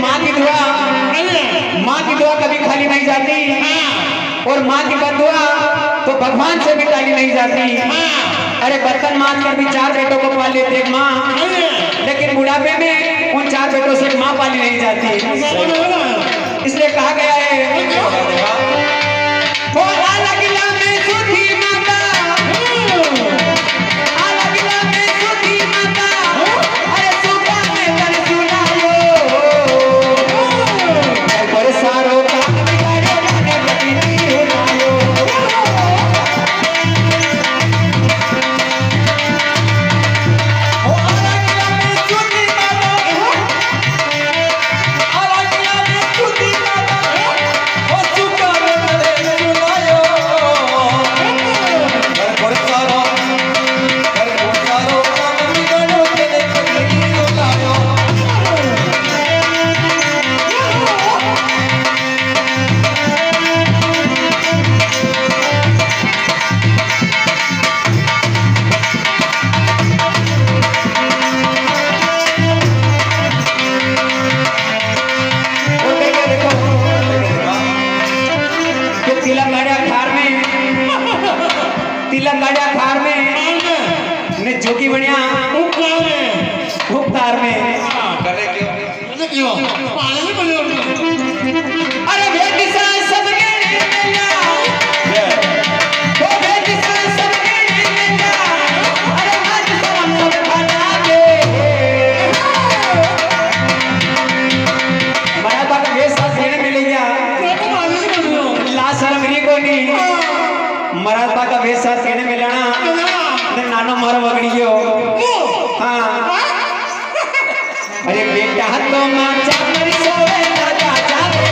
माँ की दुआ कभी खाली नहीं जाती और माँ की बददुआ तो भगवान से भी टाली नहीं जाती। अरे बर्तन मार कर भी 4 बेटों को पाल लेती एक माँ, लेकिन बुढ़ापे में उन 4 बेटों से एक माँ पाली नहीं जाती। इसलिए कहा गया है तिलक खार में जोगी बढ़िया भुगतार में क्यों अरे मराठा का वेश साथ कहने में लेना नानो मारो बगड़ियो। हाँ अरे बेटा तो मां चामर सोवे राजा जावे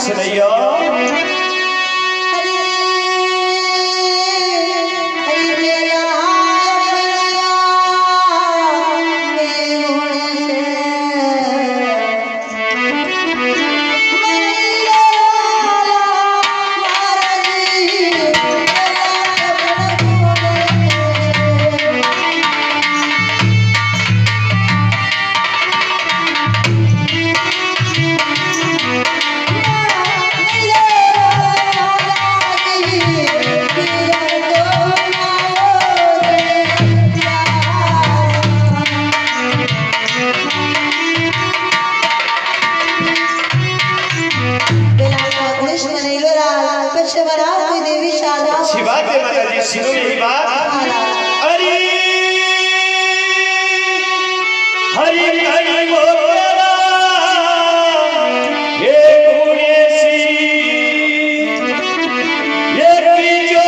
सुनैया सुनो यही बात। अरे हरि हरि बोला ये कुनेसी ये जो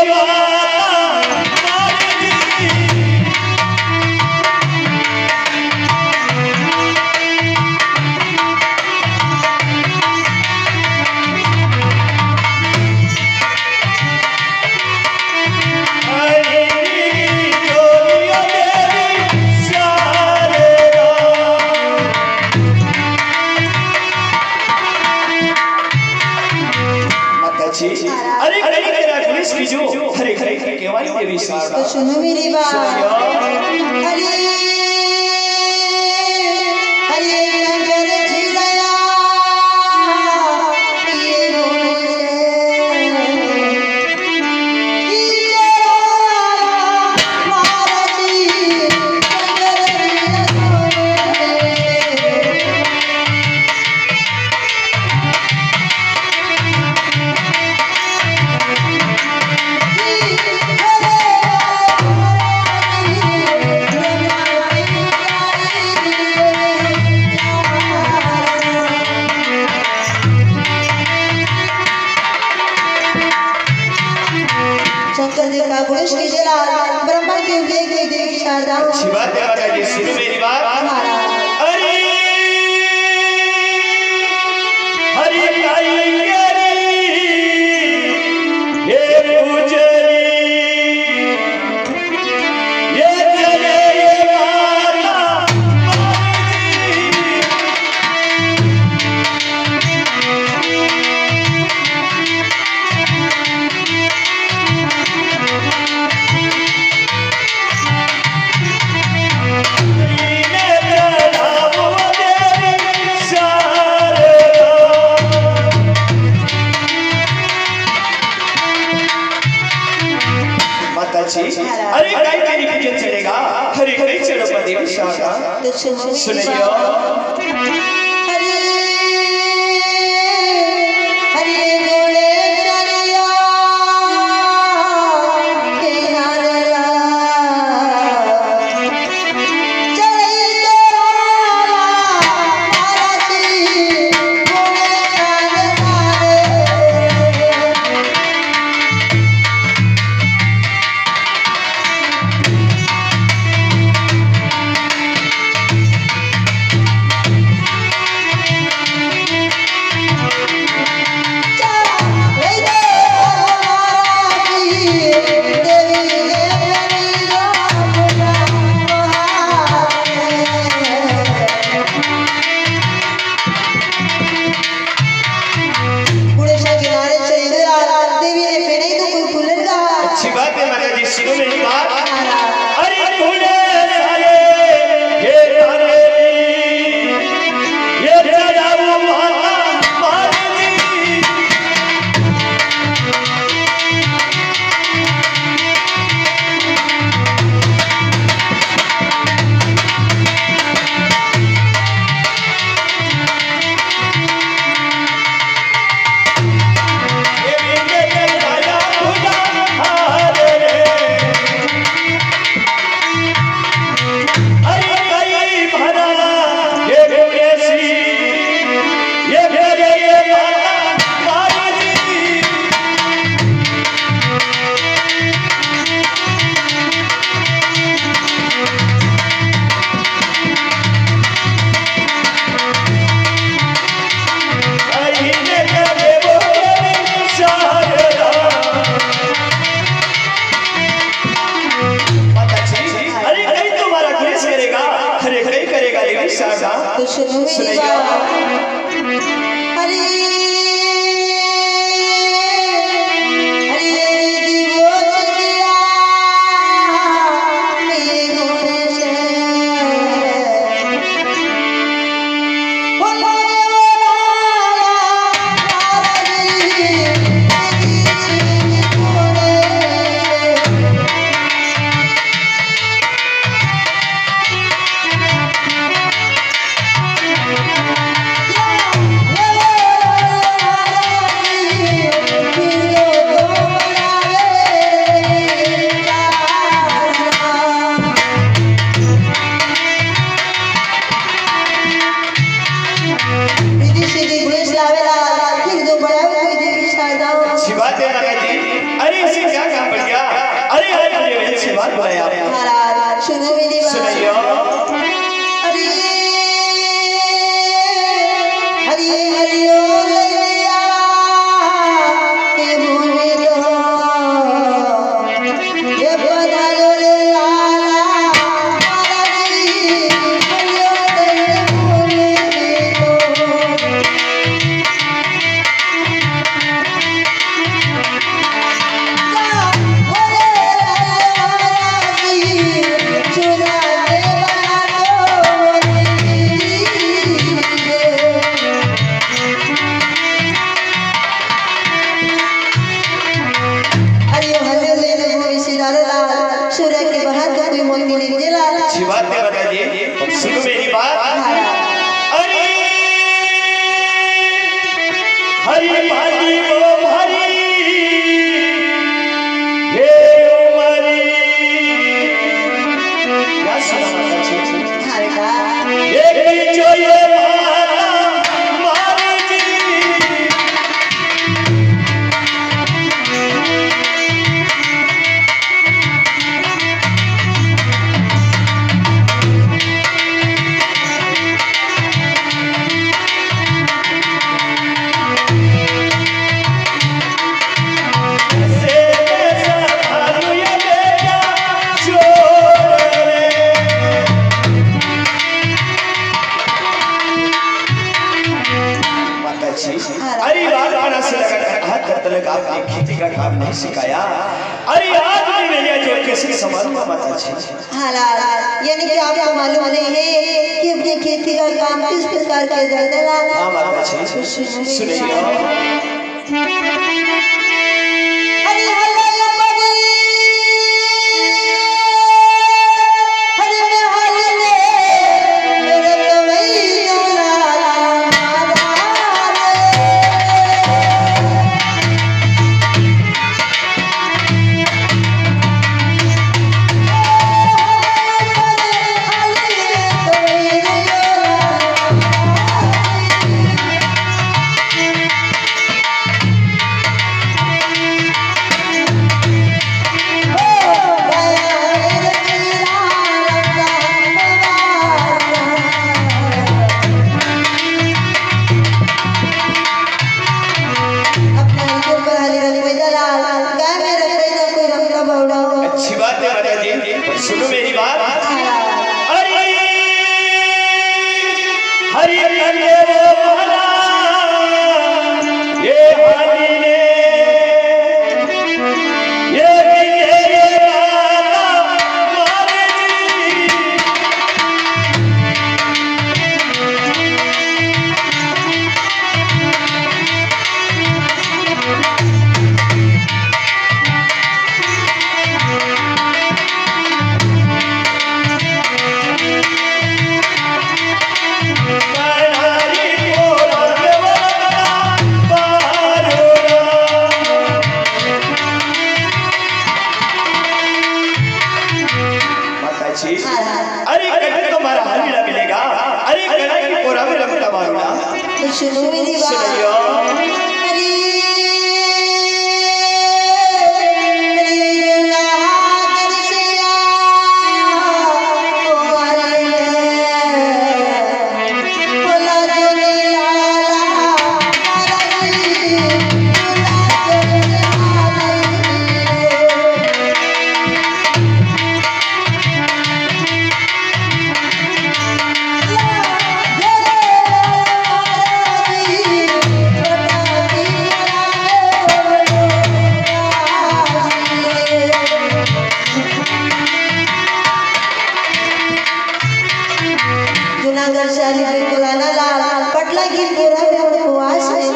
अरे तेरा पुलिस की जो हरे हरे केवाली देवी तो सुनो मेरी बात। हरे हरे नजर झिलया ये सर्दी का गुरुष की जला ब्रह्मा की उदय की देवी शारदा अच्छी बात है माता जी, सुनो मेरी बात। अरे हरि काई ये पूजरी ये तेरे माता अरे गाय तेरी पूजन चलेगा, हरे हरे चलो पर देवी शारदा। तो सुनियो हरि हरि गोले चलिया के नारला चले तो महाराजी गोले चलिया अच्छी बात है माता जी, सुनो मेरी बात। अरे भोले साले ये तारे ये चढ़ाओ माता मारी तो सुनो मेरी बात। हरि हरि दीवो चलिया मेरे घोड़े से बोलो सुनो मेरी बात। हरि हरि हरि ओ लैया के भूमि तो ये बना लो रे लाला महाराजी हरि ओ लैया भूमि तो चुरा तक आपने खेती का काम नहीं सिखाया। अरे आज भी भैया जो कैसे संभालूंगा माता जी। हाँ लाल, यानी कि आपको मालूम नहीं है कि अपनी खेती का काम किस प्रकार किया जाता है लाल? हाँ माता जी, सुनिए। अच्छी बात है माता जी, सुनो मेरी बात। अरे हरि कंदे वाला ये हाली ने ये तेरे वाला मारे जी। अरे कहीं तुम्हारा हाली ना मिलेगा। अरे कहीं की पोरा में रखता मारूंगा। तो सुनो मेरी बात।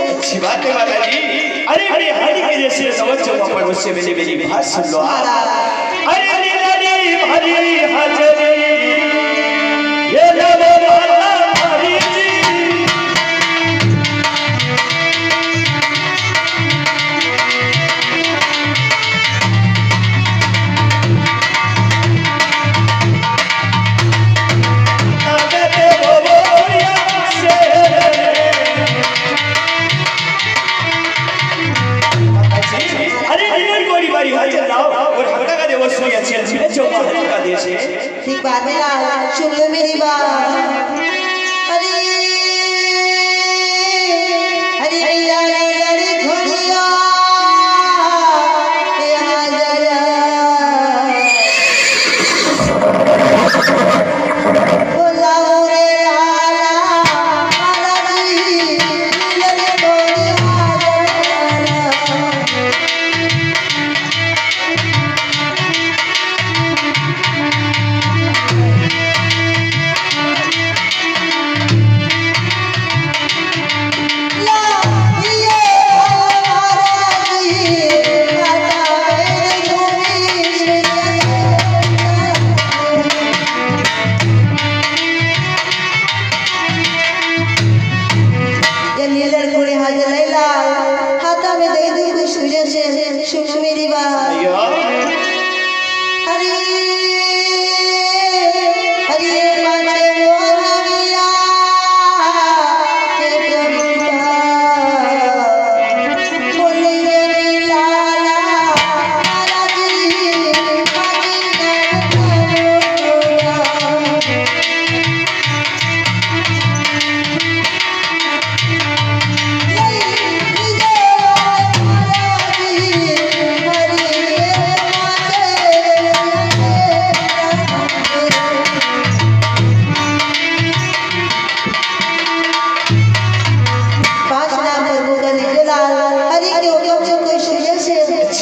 अच्छी बात है माता जी। अरे अरे हरी के जैसे समझो पर मुझसे मेरी बात सुन लो। अरे हरी हरी हाजरी ये नवे वाला हरी जी। ठीक बात है लाल, सुन लो मेरी बात। अरे अरे अरे घोड़िया बोलाओ रे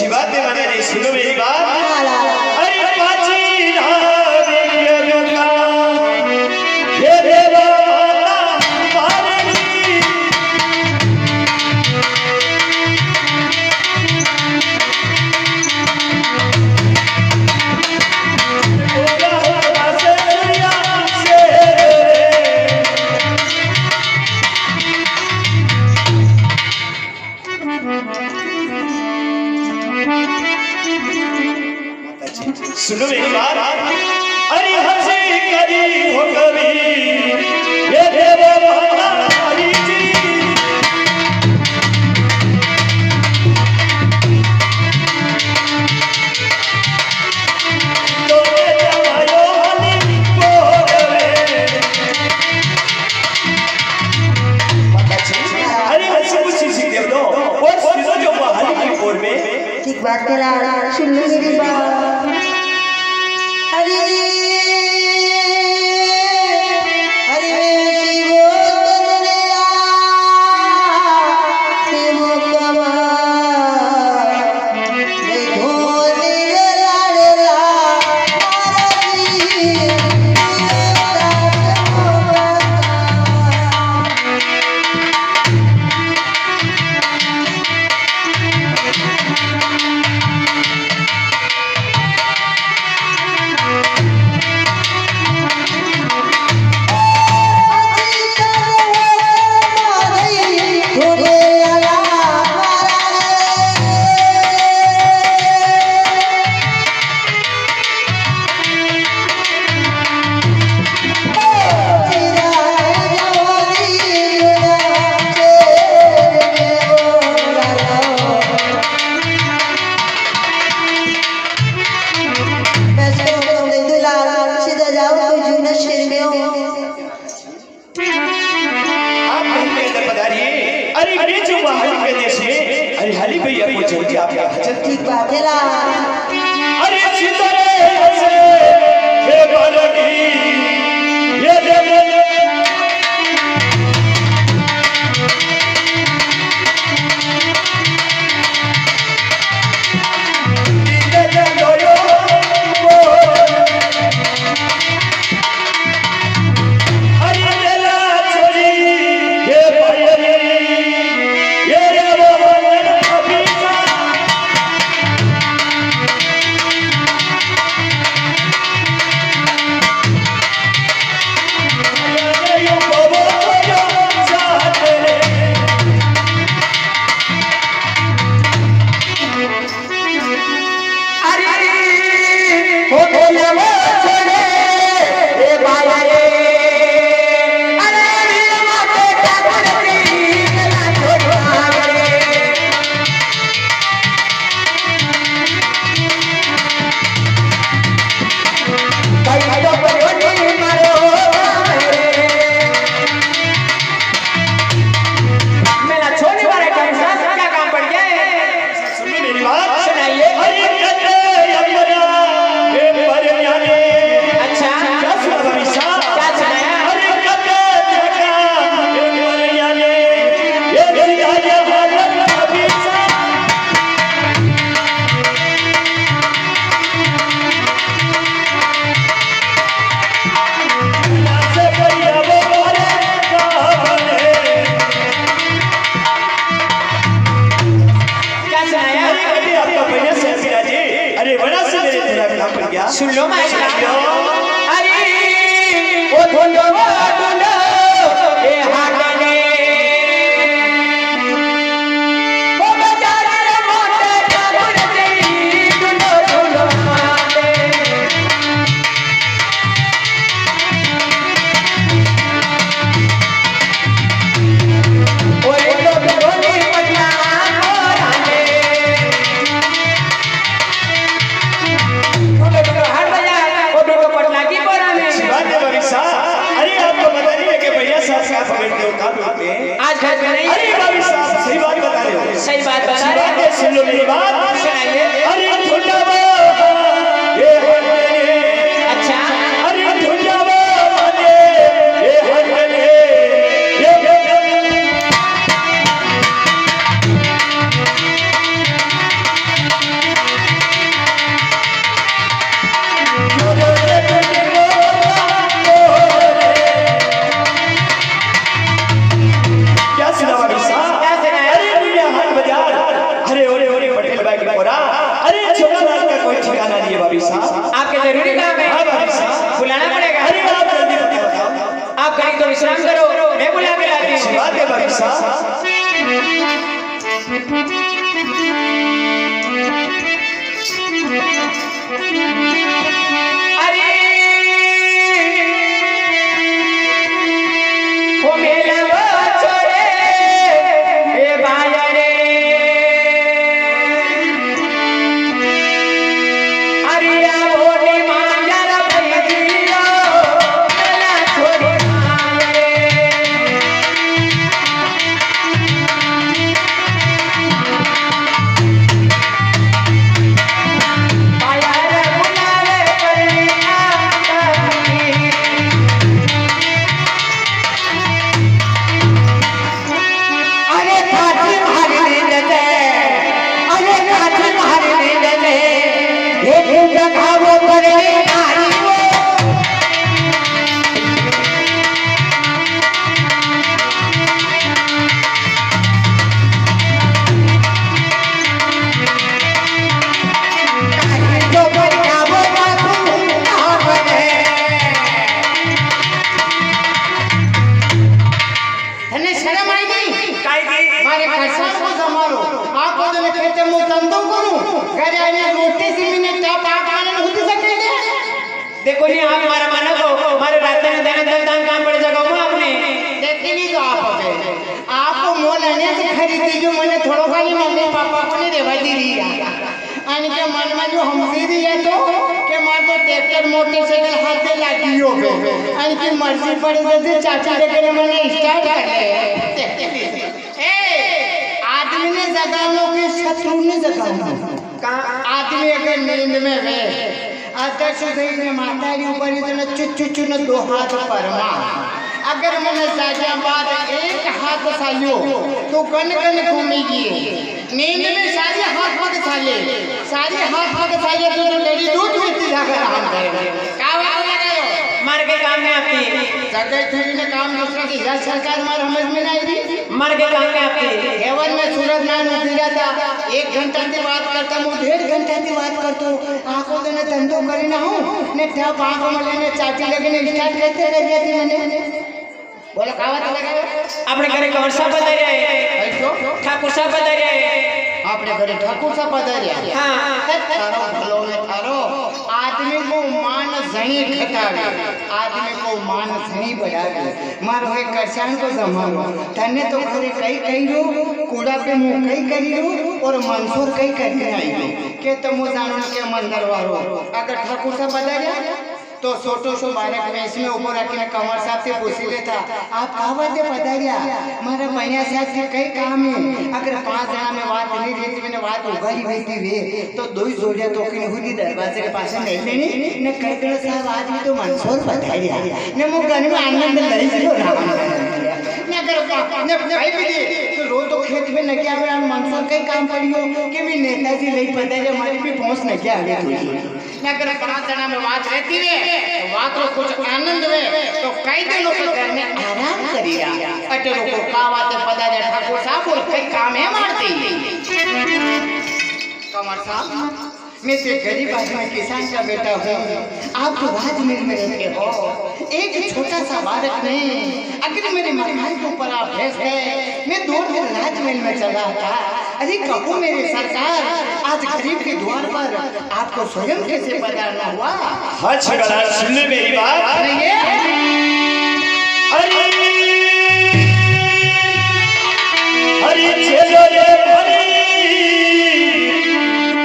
ऐसी बात है माना जी, सुनो मेरी बात। लाला अरे पाची धारे के गंगा, ये देवा माता मारनी। बोला हवा से दुनिया से, सुनो मेरी बात। अरे हंसी करी हो कभी ये देवा महारानी जी, तो जवायो हली बोले। अरे हंसी खुशी सी देव दो और सुनो जो हली की ओर में। ठीक बात है लाला, सुन लो मेरी बात। हरे हरे शिवो तनया शिवो कमा जय धोनी लाडला मारती हली भैया पूछो जी आपका हजरत ठीक बात है लाला। अरे सितारे हंसे हे बालकी ये देव सुन लो अरे ओ ढूंढो ढूंढो ए हागने ओ बाजार रे मोटे काबुल तेरी ढूंढो ढूंढो माते ओए तो ढोली पटना मोराने हर बाजार ओ ढूंढो पटना की मोराने अरे आपको बता दिया कि भैया साहब क्या पकड़ते हो काम करते हैं आज घर में नहीं। अरे भाभी साहब सही बात बता रहे हो, सही बात बता रहे हैं। सुन लो मेरी बात, सुनाइए। अरे ढूंढावा ये हटने, अच्छा अरे ढूंढावा ये हटने, ये हटने। 1 तो विश्राम करो, मैं बुला के लाती हूँ। शिवा दे भाई साहब। अरे वो मेला वो छोड़े ए बाया रे, अरे वो ने माया रा भैया मेला छोड़े माया रे, बाया रे बुलावे करने आती। अरे काठी मारी दे, अरे काठी मारी दे, एक जगह वो करने आई वो। काठी जो बना वो बाबू कहाँ बने? तने शर्म आई नहीं? काय की? मारे खर्चा को संभालो। आपको तो मैं कहते मुंह तंदो करूं। घर आने रोटी से मैंने चाप आप आने होती सके ने। देखो नहीं आप हमारा मानो तो हमारे रास्ते में देने दान काम पड़ जाएगा वो आपने। देखी नहीं तो आप अबे। आपको मोल आने से खरीदी जो मैंने थोड़ा खाली मम्मी पापा को नहीं देवा दी रही है। आने के मन में जो हम दे दी है तो के मार तो ट्रैक्टर मोटरसाइकिल हाथ से लागी हो गए। आने की मर्जी पड़े जैसे चाचा लेकर मैंने स्टार्ट कर ले। आदमी ने जगानों के शत्रु ने जगाना। आदमी अगर नींद में वे अध्यक्ष में माता ऊपर इतना चुच्चू न दो हाथ परमा अगर मैंने साजा बाद एक हाथ सालियो तो गन गन घूमेगी। नींद में सारे हाथ पग साले सारे हाथ पग साले तो लड़ी दूध पीती जाकर काम करेंगे। क्या बात लगायो मर के काम में आपकी, जगह थोड़ी ने काम दूसरा की यह सरकार मार समझ में नहीं रही। मर के काम में आपकी। हेवन में सूरज नान उगला था 1 घंटा की बात करता हूँ 1.5 घंटा की बात करता हूँ। आंखों तो ने धंधो करी ना हूँ ने क्या आंखों में लेने चाची लगने स्टार्ट करते कर दिया थी मैंने। बोलो खावा तो लगाओ। अपने घरे कौन सा बता रहा है? ठाकुर साहब बता रहा है। आपने घरे ठाकुर साहब बता रहा। हाँ थारो भलो ने थारो आदमी को मान झणी खटावे आदमी को मान झणी बढ़ावे। मारो एक करसान को संभालो तने तो घरे कई कई रो कूड़ा पे मुंह कई करी रो और मंसूर कई करके आई रो के तुम जानो के मंदिर वालो। अगर ठाकुर साहब बता रहा तो छोटो सो बालक में इसमें ऊपर रखने कंवर साहब से पूछ लेता आप कहा बातें बता गया हमारा मैया साहब के कई काम है। अगर 5 जना में बात नहीं रहती मैंने बात उगारी हुई थी वे तो 2 जोड़िया तो कि हुई दरवाजे के पास नहीं लेनी ने कई दिन साहब आज भी तो मंसूर बता गया ने मुंह गन में आनंद लई जो ना ने अगर ने भाई भी दे तो रो तो खेत में न क्या में मंसूर कई काम पड़ियो कि भी नेताजी लई पता है हमारी भी पहुंच न क्या आ गई ने अगर 5 जना में बात रहती है बात को कुछ आनंद में तो कई दिनों के घर में आराम करिया अटलो को का बातें पता है ठाकुर साहब और कई काम है मारते कमर साहब मैं तो गरीब आदमी किसान का बेटा हूँ। आप तो राजमहल में रहते हो एक छोटा सा बालक नहीं अगर मेरे मकान के ऊपर आप भैंस है मैं 2 दिन राजमहल में चला था। अरे कहूँ मेरे सरकार आज गरीब के द्वार पर आपको स्वयं कैसे पधारना हुआ? हाँ छगड़ा सुन ले मेरी बात। अरे अरे चलो रे भरी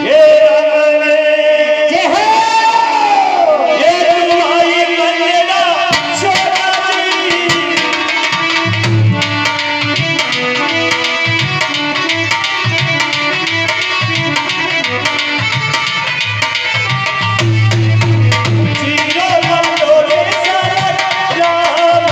ये जय हो ये तुम्हारी बंदेगा छोरा जी। जीरो मंडोरे सरत राम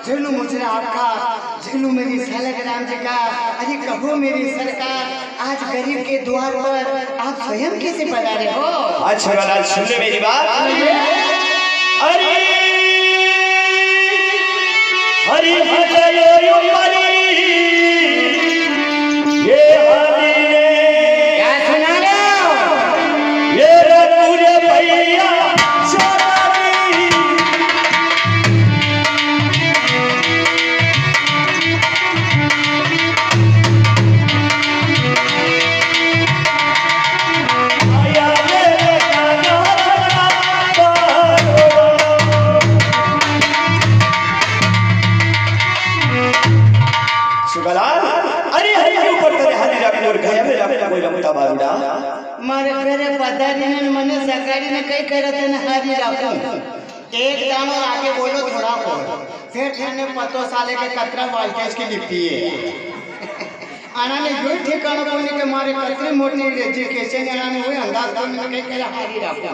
झेलू मुझे आपका, झेलू मेरी सलग राम जी का। अरे कहो मेरी सरकार, आज गरीब के द्वार पर आप स्वयं कैसे पधारे हो? अच्छा वाला सुन ले मेरी बात। अरे हरि हजयो परी ये हरि क्या सुना रहे हो? ये रघुरे भैया चरारी आया मेरे काना सुगलाल। अरे हरि के ऊपर तेरे हरि रख और गया मेरा कोई रमता बारूदा मारे घरे पधारी ने मने सरकारी ने कई करत न हारी राखो। एक दानो आगे बोलो थोड़ा को, फिर थाने पतो साले के कतरा वाल्टेज की लिपटी है। आना ने जो ठिकाना कोने के मारे कतरे मोटी रेजी कैसे आना ने हुए अंदाज को ने कई करे हारी राखो।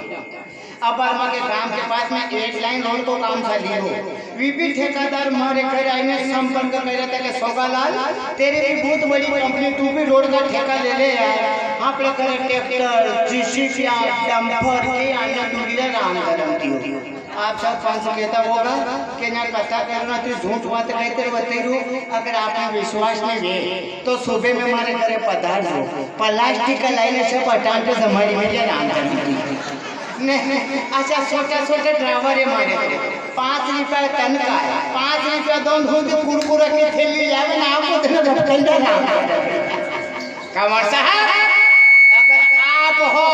अब बर्मा के काम के पास में एक लाइन रोड को काम चली हो, वीपी ठेकेदार मारे घर आईने संपर्क करे थे कि सोगालाल तेरे भी बहुत बड़ी कंपनी तू भी रोड का ठेका ले ले यार। आप लोग करे ट्रैक्टर जीसीबी डंपर के अन्य टूरिया राम धर्म दी। आप सब पांच कहता होगा कि ना कथा करना तू झूठ बात कहते बतेरू। अगर आपने विश्वास नहीं है तो सुबह में हमारे घरे पधार दो, प्लास्टिक का लाइन से पटान के हमारी भैया राम धर्म दी। नहीं अच्छा छोटे ड्राइवर है मारे 5 रुपया टन का है, 5 रुपया दोन धूल कुरकुरा की थैली जावे ना आपको इतना धक्कन दे रहा कमर साहब। अगर आप हो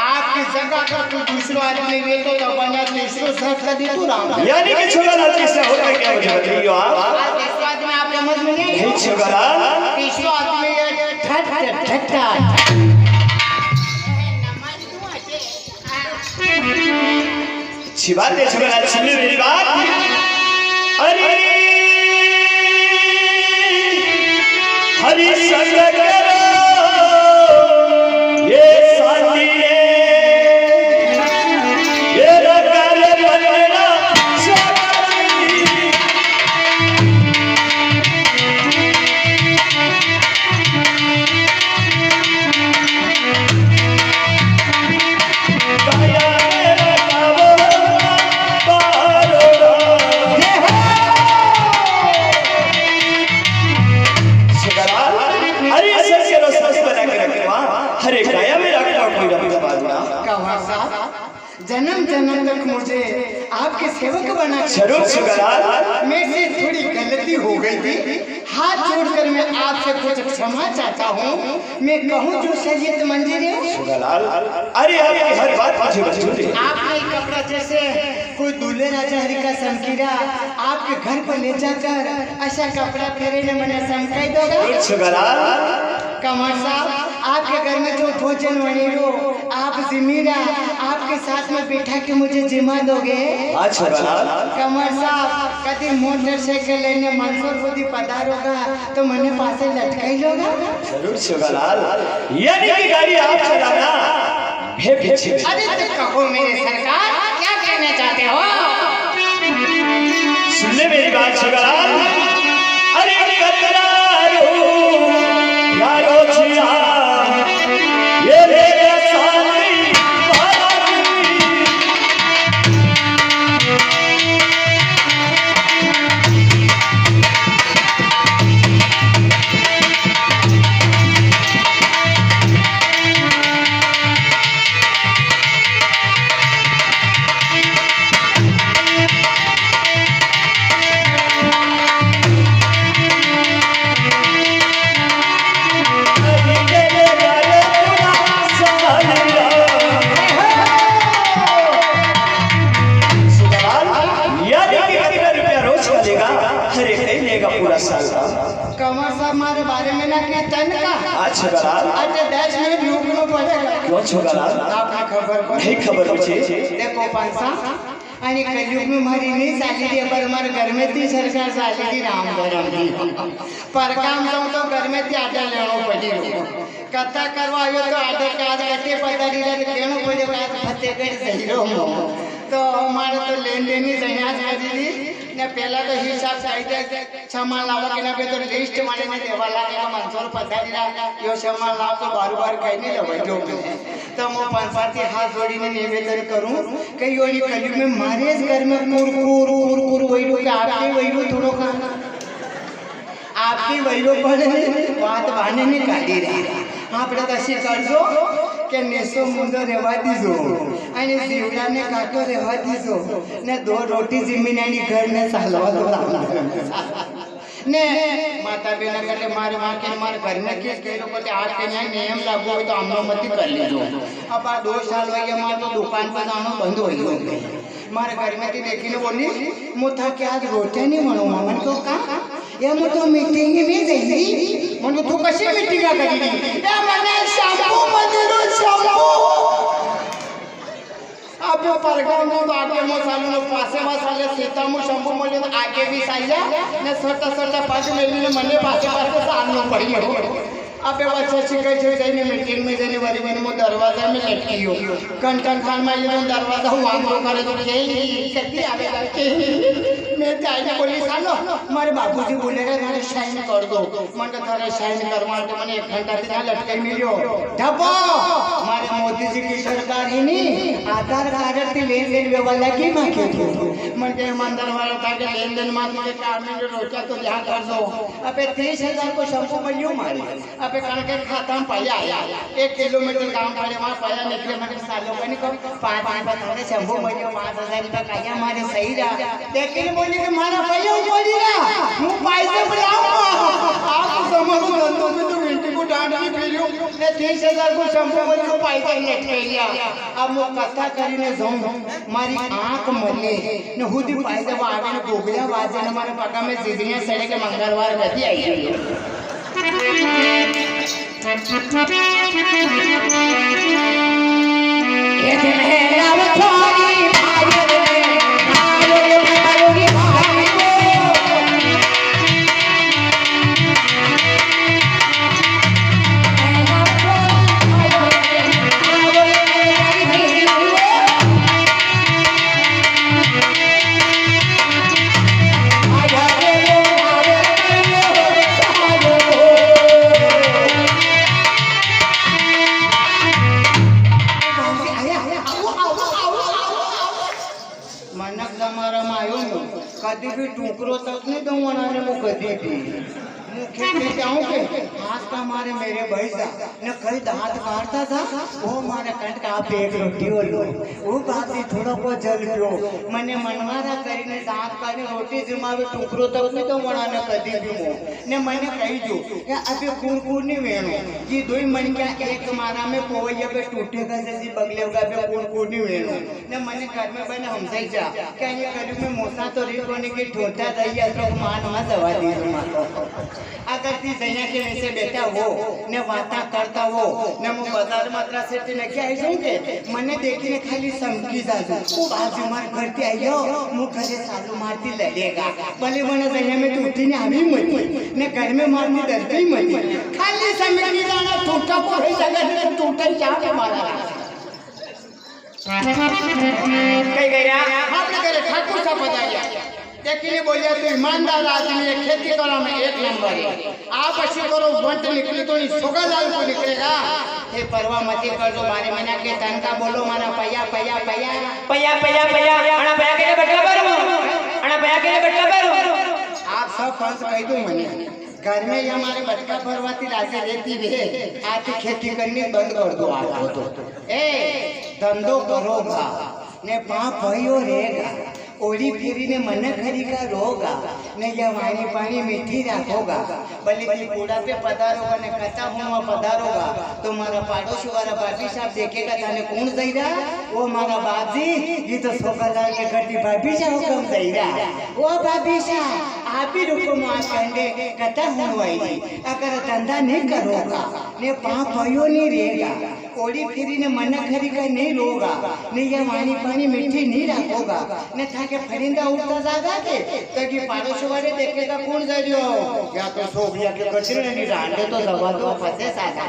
आपकी जगह पर कोई दूसरा आदमी ले तो बना तीसरो साथ का दी तू राम यानी कि सुगलाल किससे होता है क्या मुझे बताइए आप। तीसरा आदमी आप समझ में नहीं नहीं सुगलाल तीसरा आदमी ठट्टा अच्छी बात है सुगलाल सुन ले मेरी बात। अरे हरि संग करो ये साथी रे ये रकार बनना चरारी काया मेरा काबो बारोड़ा सुगलाल। अरे सर के रसरस बना के रखवा हरे काया मेरा कोई रमता बारूदा कहा साहब जन्म जन्म तक मुझे आपके सेवक बना जरूर सुगलाल। मेरे से थोड़ी गलती हो गई थी, हाथ जोड़कर मैं आपसे कुछ क्षमा चाहता हूँ। मैं कहूँ जो शरीयत मंजूर है सुगलाल। अरे आपकी हर बात मुझे मंजूर है। आपने कपड़ा जैसे कोई दूल्हे राजा हरि का समकीरा आपके घर पर ले जाकर ऐसा कपड़ा फेरे ने मैंने समकाई दोगा। जरूर सुगलाल। कमर साहब आपके घर में जो भोजन बने हो आप जिमीरा आपके साथ में बैठा के मुझे जिमा दोगे। अच्छा सुगलाल। कमर साहब कभी मोटरसाइकिल लेने मंसूर खुदी पधार होगा तो मैंने पासे लटकाई लोगा। जरूर सुगलाल। यानी कि गाड़ी आप चलाना है पीछे। अरे तो कहो मेरे सरकार क्या कहना चाहते हो? सुन ले मेरी बात सुगलाल। अरे कतरारू यारो छिया ये मेरे साथी बाराती पूरा साल का कमर साहब हमारे बारे में ना कि तन का अच्छा सुगलाल। अच्छा 10 मिनट रुकना पड़ेगा। क्यों सुगलाल? आपने खबर पर नहीं खबर मुझे। देखो पंसा आणि कलयुग में हमारी नहीं साली थी पर हमारे घर में थी सरकार साली थी राम धर्म थी पर काम तो घर में थी आटा लेनो पड़ी कथा करवायो तो आटे काज कटे पता नहीं केनो पड़े काज फतेगढ़ सही रो तो हमारे तो लेन देन ही जहाज कर दी ને પહેલા તો હિસાબ કાયદે સામાન લાવવા કે ના બે તો લિસ્ટ મારીને દેવા લાગે કે મંસોર પધારીના યો સામાન લાવ તો બાર કહીને લેવાય જો તો હું પાંચથી હાથ જોડીને નિવેદન કરું કે યોની કલયુગ में मारे घर में कुर वैरो के आपके वैरो थोड़ो खाना आपकी वैरो पर बात बाने ने काढी रे આપણે તસી કરજો કે નેસો મુંડો રહેવા દીજો અને જીવડાને કાટો રહેવા દીજો ને દો રોટી જમીનાની ઘર ને ચાલવા દો ને માતા બેના કટે મારે વાકે મારે घर में केस करो कि आज के न्याय नियम लागू हो तो हमने मत कर लीजो अब आ 2 साल हो गया मार तो दुकान पर जाना बंद हो गयो मारे घर में देखीने बोली मुथा के आज रोटी नहीं मनो मन को का ये मु तो मीटिंग में जईली मन तू कशी मीटिंग करी ए मने शैम्पू मंदिरो शैम्पू अब परगाम में आगे मो सालू पासे वा साले सीता मु शैम्पू मोले आगे भी साया ने छोटा पास में मने पासे सामने पड़ी हो अबे बच्चा शिकाय छे जईने मीटिंग में जने वाली में मो दरवाजा में लटकी हो कंटन खान में ये दरवाजा वांगो करे तो जई सती आवेगा के मैं जाने बोली सालो मारे बाबूजी बोलेगा मारे साइन कर दो मन तो थारे साइन करवा के मने 1 घंटा से लटकाई मिलियो ढपो मारे मोदी जी की सरकार ही नहीं आधार कार्ड से लेन देन व्यवहार की मांगे थी मन के ईमानदार वाला था के लेन देन मांग के काम में रोचा तो ध्यान कर दो अबे 30,000 को शैम्पू मिलियो मारे अबे कण के खाता में पाया 1 किलोमीटर काम पड़े वहां पाया निकले मने सालों का नहीं को 5 बताने शैम्पू मिलियो 5,000 का काया मारे सही रहा लेकिन बोली कि मारा पाया ऊपरी ना मु पैसे बुलाऊंगा आप समझो धंधों में तो मिनट को डांट भी पीलियो ने 30,000 को शैम्पू मिलियो पैसा लटके गया अब मु कथा करीने जाऊं मारी आंख मले ने हुदी पैसा आवे ने गोगला बाजे ने मारे पका में जिदियां सड़े के मंगलवार गति आई गई ये दिन है अब थोड़ी भाई कभी भी टुकड़ों तक नहीं दूंगा ने वो कभी भी मुख्य जाऊं के हाथ का मारे मेरे भाई सा ने कई दांत काटता था वो मारे कंठ का आप एक रोटी हो लो वो बात ही थोड़ा को जल पियो मने मनवारा करीने दांत काने रोटी जमावे टुकड़ों तक नहीं दूंगा ने कभी भी मो ने मैंने कही जो या अभी कुरकुर नहीं वेणो जी दोई मन क्या एक मारा में पोवैया पे टूटेगा जैसी बगलेगा पे कुरकुर नहीं वेणो ने मैंने घर में बने हमसे जा क्या ये कलयुग में मोसा तो री कोने की ठोटा दैया तो मान मा दवा दी मातो अगर ती जैया के वैसे बेटा हो ने वाता करता हो ने मु बाजार मात्रा से ते ने क्या है के मने देखने खाली समकी जाजू बाजू मार घर के आयो मु घरे सालू मारती लड़ेगा भले मने जैया में टूटी ने हमी मत ने घर में मारनी डरती मत खाली समकी जाना टूटा को है जगह ने टूटा क्या के मारा कई गया आपने करे ठाकुर सा बताया देखिए बोलिए तो ईमानदार आदमी है खेती करो में 1 नंबर है आप ऐसे करो बंट निकली तो नहीं सोगा लाल को निकलेगा ये परवाह मत कर दो मारे मना के तन का बोलो मारा पया पया पया पया पया पया अणा पया के बटका पर अणा पया के बटका पर आप सब फंस कह दो मने घर में हमारे बटका भरवाती राशि रहती है आती खेती करनी बंद कर दो आप तो ए धंधो करोगा ने पाप भयो रहेगा ओली फिरी ने मन खरी का रोगा ने या वाणी पानी मीठी रखोगा भले की कूड़ा पे पधारोगा ने कच्चा हुआ पधारोगा तो मारा पाड़ोसी वाला बाबी साहब देखेगा थाने कौन जाई रहा वो मारा बाजी ये तो सोकालाल के गड्डी बाबी साहब हुकम जाई रहा वो बाबी साहब आप ही रुको मान कंडे कच्चा हुआ ही अगर धंधा नहीं करोगा ने पाप भयो नहीं रहेगा ओली फिरी ने मन खरी का नहीं लोगा ने या वाणी पानी मीठी नहीं रखोगा ने के फरिंदा उठता जागा के तकी पाड़ोसी वाले देखेगा कौन जाइयो या तो सोभिया के कचरे नहीं रांडे तो दबा दो फसे साधा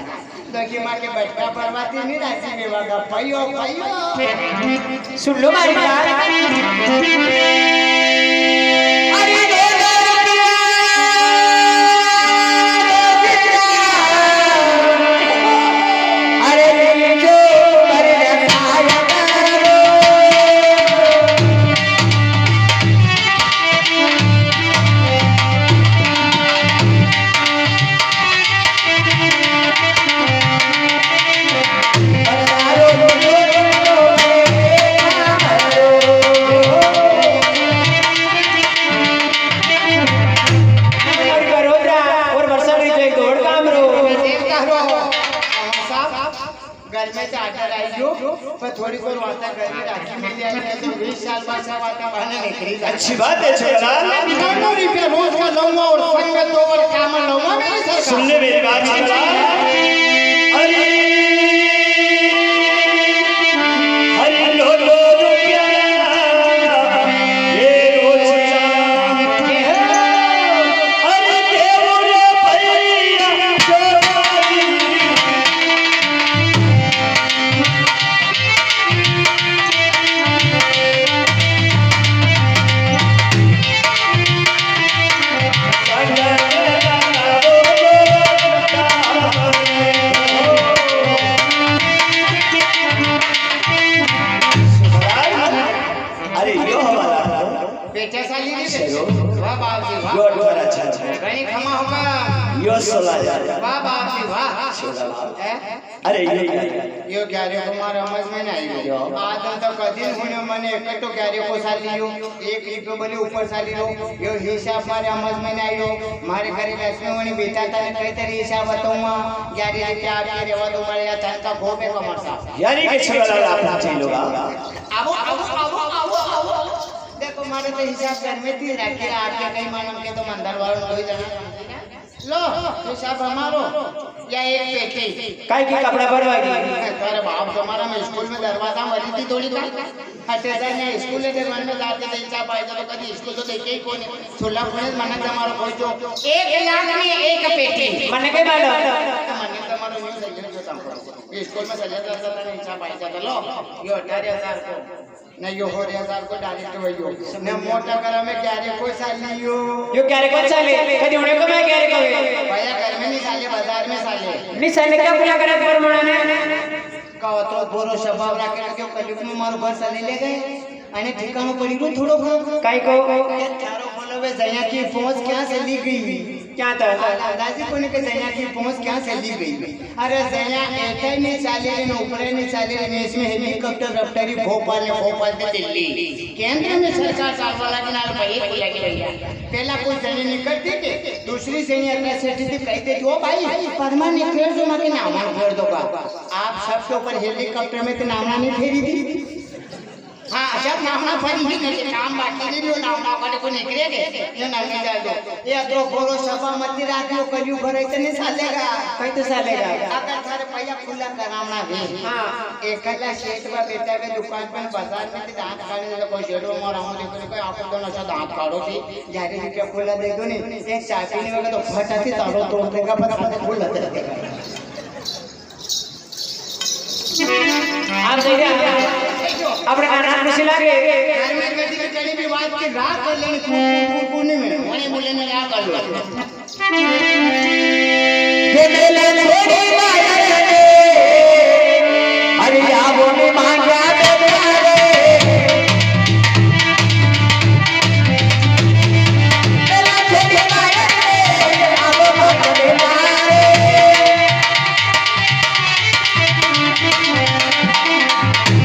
तकी मां के बटका परवाती नहीं राजी में वागा पयो पयो। सुन लो मारी बात में से आकर आई जो पर थोड़ी को वाता करके राखी मिल जाए तो 20 साल बाद सब वाता बहाने निकली जाए। अच्छी बात है छोकरा। दोनों रुपया रोज का लूंगा और संग में 2 बार काम लूंगा मेरी सरकार। सुन ले मेरी बात छोकरा। अरे हरि लो लो रुपया ये रोज अरे देवरे भैया छोरी अरे यो हमारा बेटा साली ने वाह बाप जी वाह यो बड़ा अच्छा गणी खमा होगा यो 16,000 वाह बाप जी वाह। अरे यो ग्यारह को मारा समझ में नहीं गयो आज तो कदिन होने मने एक तो ग्यारह को साली लियो एक तो बने ऊपर साली लो यो हिसाब मारे समझ में नहीं आयो मारे घरे लक्ष्मी वणी बेटा था कई तरह हिसाब बताऊंगा 11 रुपया आपके रेवा दो मारे या तन का भोपे का मरसा यानी कि छोकरा अपना चाहिए लोग आओ देखो मारे तो हिसाब घर में थी रखे आपके कई मानम के तो मंदर वालों कोई जना लो हिसाब हमारो या एक पेटी काय की कपड़ा भरवागी अरे बाप तुम्हारा मैं स्कूल में दरवाजा मरी थी थोड़ी हटे जाए ना स्कूल के दरवाजे में जाते थे हिसाब आए तो कभी स्कूल तो देखे ही कोई नहीं सुल्ला पुणे मने तुम्हारा कोई जो 1 लाख में एक पेटी मने के मैडम मने तुम्हारा न्यू सैलरी जो काम करो स्कूल में चले जाता था हिसाब आए जाता लो ये 18,000 को न यो हो 18,000 को डायरेक्ट वही हो न मोटा करा में 11 को साली यो क्यारे को साले कदी होने को मैं क्यारे को भैया घर में नहीं साले बाजार में साले नहीं साले क्या बुला करे पर मनाने का तो बोरो स्वभाव राखे क्यों कलयुग में मारो घर साले ले गए અને ठिकानो पड़ी रो थोड़ो घणो काय को चारो बोलवे जया की पहुंच क्या से ली गई क्या था दादाजी कोने के जया की पहुंच क्या से ली गई अरे जया एटे ने चाले ने ऊपरे ने चाले ने इसमें हेलीकॉप्टर रफ्तारी भोपाल से दिल्ली केंद्र में सरकार चालवाला के नाल भाई खुला के भैया पहला कोई जने निकलती के दूसरी जने अपना सेठी थी कहते ओ भाई परमा निकल जो ना के नाम फेर दोगा आप सबके ऊपर हेलीकॉप्टर में तो नाम नहीं फेरी थी हाँ जब नामना फरी ही नहीं काम बाकी नहीं हो नामना वाले को निकले गए ये नाम नहीं जाए दो ये तो बोलो सभा मत राखियो कलियो घर इतने सालेगा कई तो सालेगा अगर थारे भैया खुला करावना भी हां एकला सेठ बा बेटा के दुकान पर बाजार में दांत काढ़ने तो कोई शेडो मोर हम देखो कोई आपको दोनों सा दांत काढ़ो थी जारी रुपया खुला दे दो नहीं एक चाबी नहीं होगा तो फटाती तारो तोड़ देगा फटाफट खुला दे देगा आप देखिए अपने कान खुशी लागे घर में बेटी के कड़ी भी बात की रात कर लेने कोने में वने बोले ने क्या कर लो ये मेला छोड़ी माया रे अरे आवो ने मांगा बेचारे मेला छोड़ी माया रे आवो मांगा मारे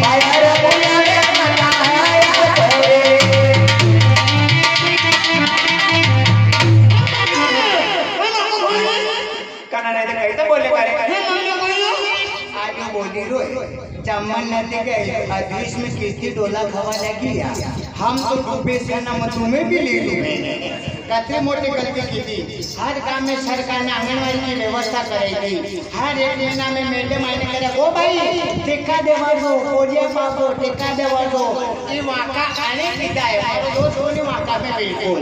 माया रे बोला रे मनाया करे काना नहीं तो कहीं तो बोले करे आज बोली रो चमन नदी के अधीश में किस्ती डोला खवा लगी हम तो डूबे से ना तुम्हें भी ले लूं कतरे मोटी गलती की थी हर काम में सरकार ने आंगनवाड़ी की व्यवस्था कराई थी हर एक महीना में मैडम आने करे ओ भाई टिक्का देवा दो कोरिया पापो टिक्का देवा दो ये वाका आने पीता है और दो सोनी वाका में बिल्कुल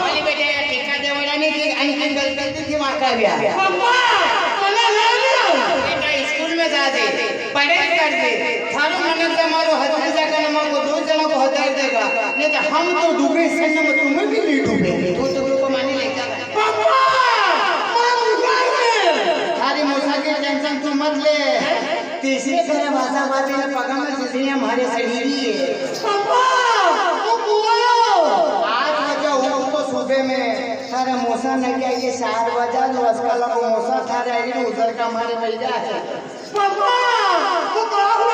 वाली बेटे टिक्का देवाला नहीं थी अंकिन गलती थी वाका भी बेटा स्कूल में जा दे पढ़े कर दे थारो मन से मारो हजार जगह में को 2 जना को 1000 देगा नहीं तो हम तो डूबे से न तुम्हें भी नहीं डूबे तो मानी ले जा पापा थारी मूसा की टेंशन तू मत ले तीसरी करे भाषा मारने में पगा में सदी हमारे शरीरी है पापा तू बोलो आज बजा हूं तो सुबह में थारे मूसा न गया ये 4 बजा जो अस्कला को मूसा थारे आई उधर का मारे भैया पापा तू कहां हो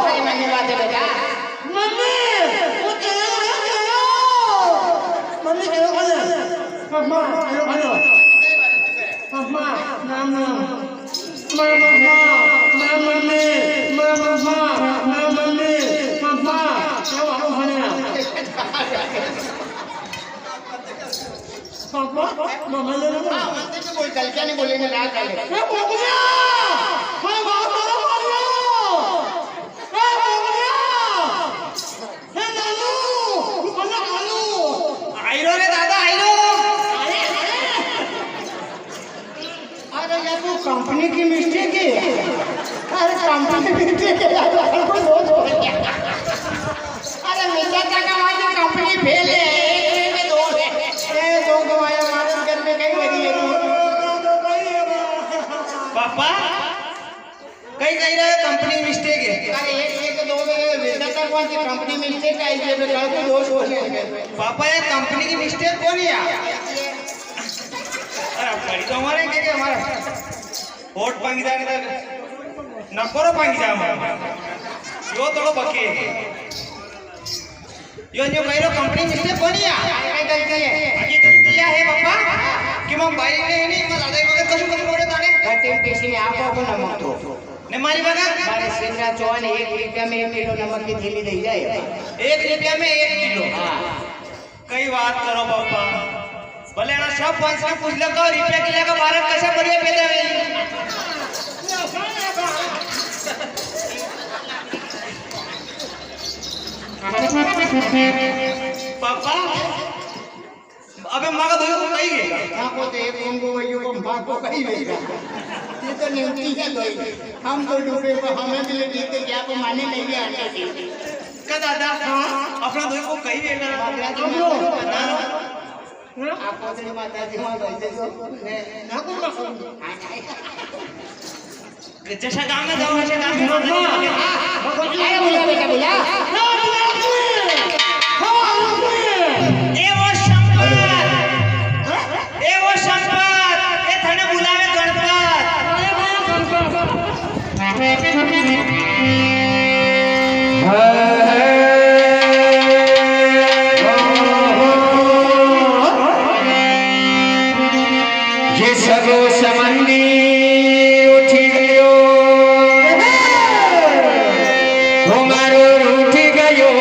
सही महीने बात है बेटा मम्मी वो तेरे मम्मी तेरे पापा तेरे मंदिर से बोल कल क्या नहीं बोलेंगे ना कल आयरो रे दादा आयरो। अरे यार वो कंपनी की मिस्टेक है। अरे कंपनी की मिस्टेक है यार कोई दोस्त हो गया। अरे मेरा जगह वाली कंपनी फेल है एक में दो है। ए दो गवाया मालूम कर में कई बड़ी है पापा कहीं कह रहे कंपनी मिस्टेक है। अरे एक दो में वेदा तक वाली कंपनी मिस्टेक है ये कल को दोस्त हो गया। पापा ये कंपनी की मिस्टेक कौन है? अरे पड़ी तो हमारे के हमारा वोट पांगीदार न करो पांगीदा हमारा यो थोड़ो बके यो जो कह रो कंपनी मिस्टेक कौन है? काय गलती है आगे गलतिया है पापा कि मग बाई ने नहीं मग दादा बघा कसं कसं बोलत ताणे घटे पेशी ने आपको को नमक दो ने मारी बघा हमारे शिवराज चौहान 1 रुपया में 1 किलो नमक की थैली दे जाए 1 रुपया में 1 किलो। कई बात करो पापा भले ना सब पंच ने पूछ लगा रुपया किलो का भारत कैसे बढ़िया पैदा हुई। पापा अबे मागा दो को कही गई आपको तो एक उनको वही को मां को कही लेगा ये तो न्यूटी है लोई हम तो डूबे को हमें भी जीते क्या को माने नहीं आने दी का दादा अपना दो को कही गई आपको तेरी माता जी मां बैठे जो ना को जैसा गांव में जाओ वैसे गांव में अरे बोला बेटा बोला ए वो संपत ए थाने बुलावे ये सबो समंदी उठी गयो तुम्हारो रूठ गयो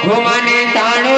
घुमाने ताणो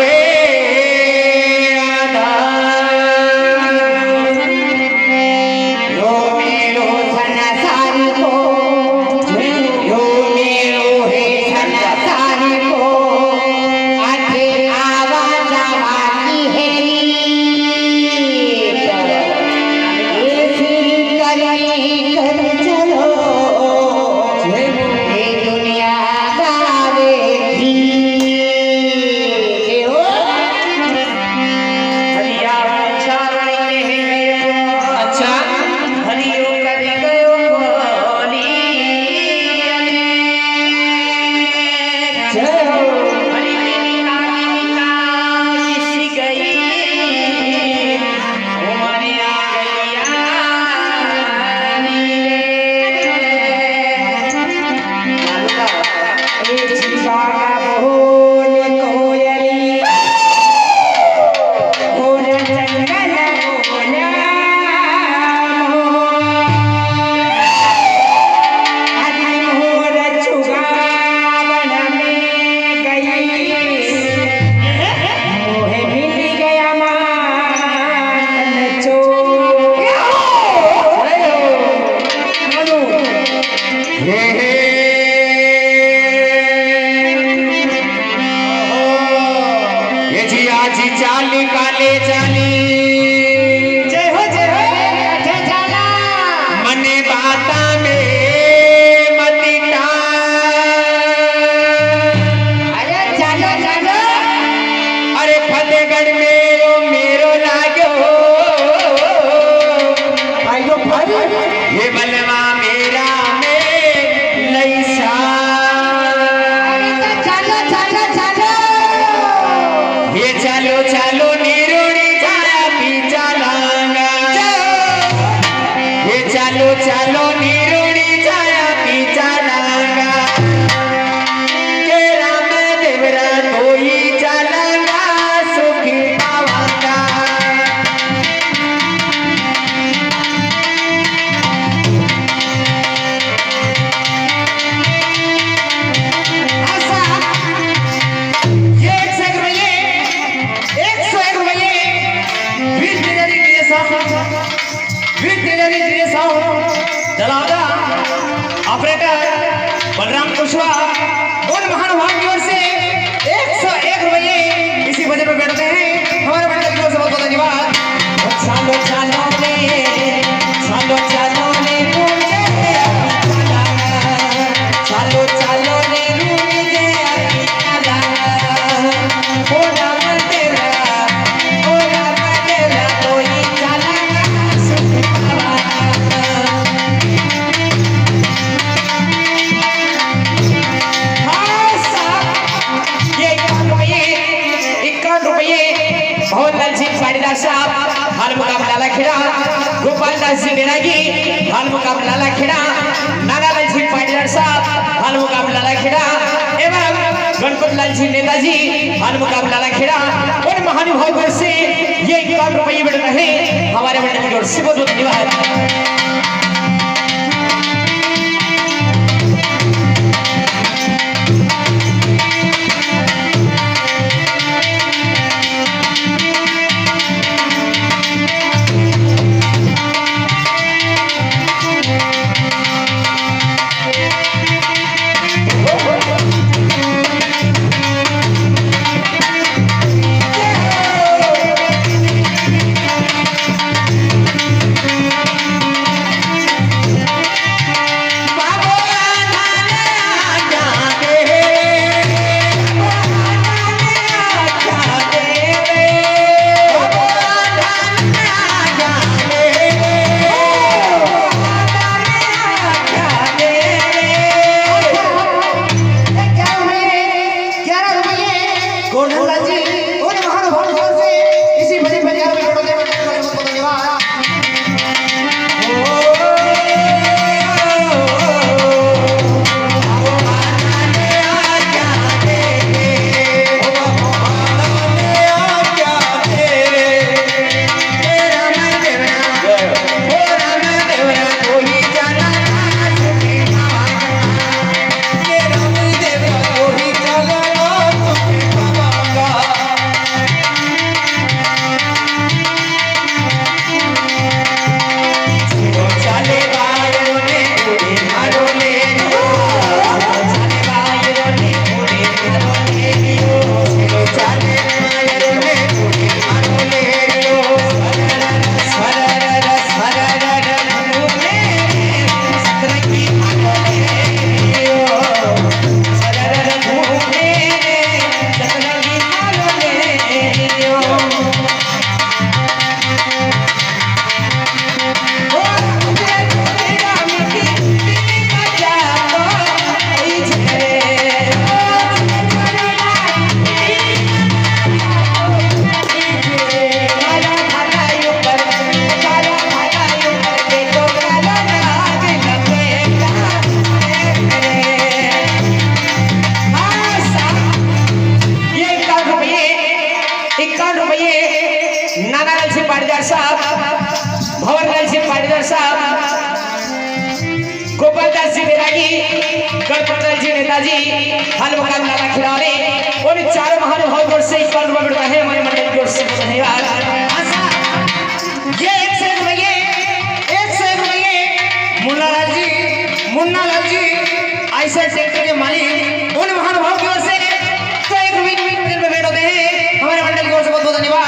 चाली काले चाली जय हो अठे जाला मने बाता में मतिटा अरे चलो चलो अरे फतेहगढ़ में वो मेरो लागो भाइयों भाई ये बलवा मेरा में लईसा चलो चलो चलो ये चलो चलो निरोड़ी छाया पीछा लांगा ये चलो चलो निरोड़ी छाया पीछा लांगा के राम देवरा कोई चलांगा सुखी पावांगा बलराम कुशवाहा उन महानुभाव की ओर से 101 रुपये इसी बजट में बैठते हैं हमारे मंडल की ओर से बहुत बहुत धन्यवाद। चालो चालो ले चालो चालो ले चालो चालो ले हाल मुकाबला खेड़ा गोपाल दास जी बैरागी हाल मुकाबला खेड़ा नानालाल जी पाटीदार साहब हाल मुकाबला खेड़ा एवं गणपत लाल जी नेताजी हाल मुकाबला खेड़ा और महानुभाव से ये 51 रुपये बढ़ रहे हमारे मंडल की ओर से बहुत बहुत धन्यवाद। गोपाल दास जी बैरागी गणपत जी नेताजी हाल मुकाबला खिलाड़ी और चारों महानुभाव की ओर से 51 रुपये बढ़ता है हमारे मंडल की ओर से धन्यवाद। ये 101 रुपये मुन्ना लाल जी ऐसे ट्रैक्टर के मालिक उन महानुभाव की ओर से 1 रुपये में बैठते हैं हमारे मंडल की ओर से बहुत बहुत धन्यवाद।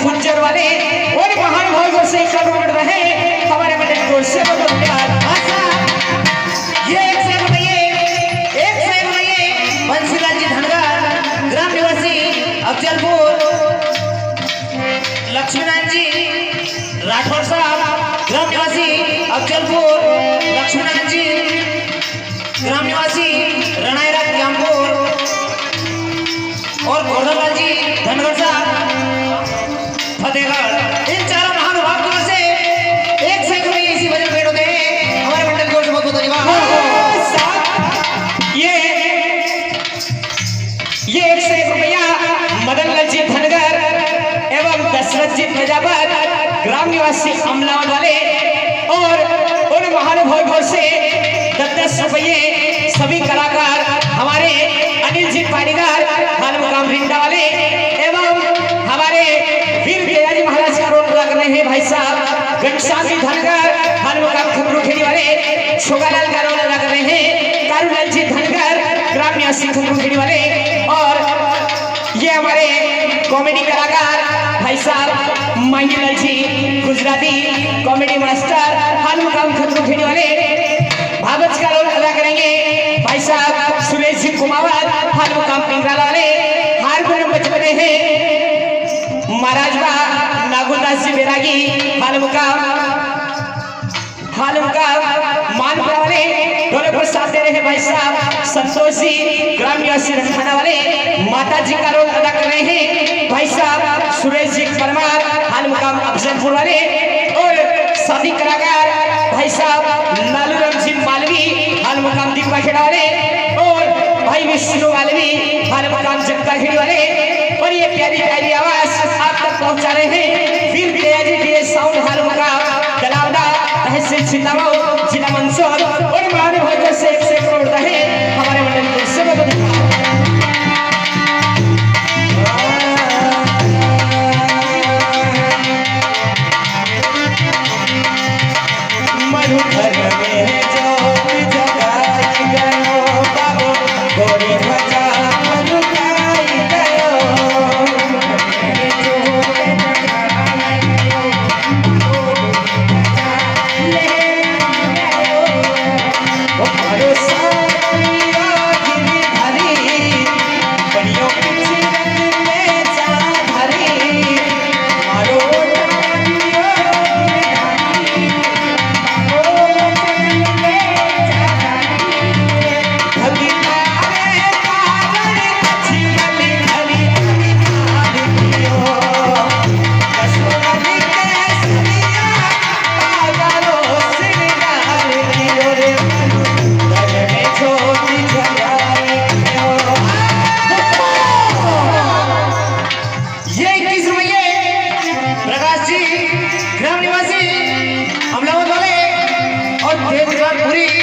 गुज्जर वाले और महानुभाव से बढ़ रहे हमारे मंडल की ओर से बहुत धन्यवाद। ये 100 रुपये बंसीलाल जी धनगर ग्राम निवासी अफजलपुर, लक्ष्मीनारायण जी राठौर साहब ग्राम निवासी अफजलपुर, लक्ष्मीनारायण जी ग्राम निवासी रणायरा जामपुर और गोरधनलाल जी धनगर साहब फतेहगढ़। इन चारों महानुभाव से 100 रुपये इसी वजह पेड़ होते हैं ये 101 रुपया मदन लाल जी धनगर एवं दशरथ जी प्रजापत ग्राम निवासी अमलावद वाले और उन महानुभावों से 10-10 रुपये सभी कलाकार हमारे अनिल जी पाटीदार हाल मुकाम रिंदा वाले एवं हमारे वीर तेजाजी महाराज का रोल लग रहे हैं भाई साहब घनश्याम जी धनगर हाल मुकाम खबरू खेड़ी वाले छोगालाल का रोल लग रहे हैं कारूलाल जी धनगर ग्राम निवासी खबरू खेड़ी वाले और ये हमारे कॉमेडी कलाकार भाई साहब मांगीलाल जी गुजराती कॉमेडी मास्टर हाल मुकाम खबरू खेड़ी वाले भागवत का रोल अदा करेंगे भाई साहब सुरेश जी कुमावत हाल मुकाम पिंगला वाले हारमोनियम बजते हैं महाराजबा नागुलदास जी बैरागी हाल मुकाम मानपुरा वाले ढोलक पर साथ दे रहे हैं भाई साहब संतोष जी ग्राम निवासी रखवाना वाले माता जी का रोल अदा कर रहे हैं भाई साहब सुरेश जी परमार हाल मुकाम अफजलपुर वाले और शादी कलाकार भाई साहब लालूराम जी मालवी हाल मुकाम दीपा खेड़ा वाले और भाई विष्णु मालवी हाल मुकाम जगता खेड़ी वाले और ये प्यारी प्यारी आवाज आप तक पहुंचा रहे हैं वीर तेजाजी डीजे साउंड हाल मुकाम दलावदा तहसील सीतामऊ जिला मंदसौर और मानव से 1 करोड़ रहे